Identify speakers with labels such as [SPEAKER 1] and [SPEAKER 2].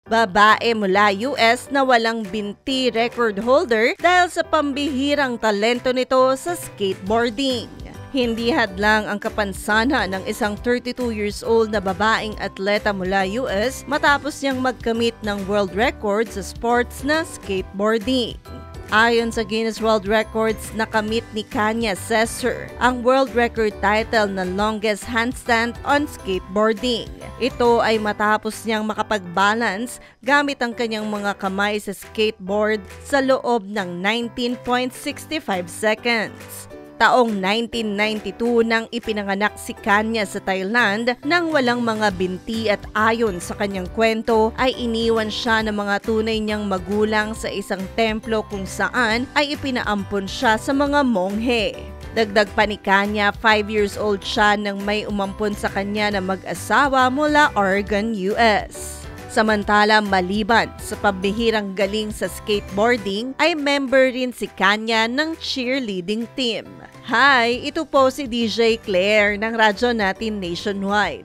[SPEAKER 1] Babae mula US na walang binti record holder dahil sa pambihirang talento nito sa skateboarding. Hindi hadlang ang kapansanan ng isang 32 years old na babaeng atleta mula US matapos niyang magkamit ng world record sa sports na skateboarding. Ayon sa Guinness World Records, nakamit ni Kanya Cesar ang world record title na longest handstand on skateboarding. Ito ay matapos niyang makapag-balance gamit ang kanyang mga kamay sa skateboard sa loob ng 19.65 seconds. Taong 1992 nang ipinanganak si Kanya sa Thailand nang walang mga binti at ayon sa kanyang kwento ay iniwan siya ng mga tunay niyang magulang sa isang templo kung saan ay ipinaampon siya sa mga monghe. Dagdag pa ni Kanya, 5 years old siya nang may umampon sa kanya na mag-asawa mula Oregon, US. Samantala, maliban sa pambihirang galing sa skateboarding, ay member rin si Kanya ng cheerleading team. Hi! Ito po si DJ Claire ng radyo natin nationwide.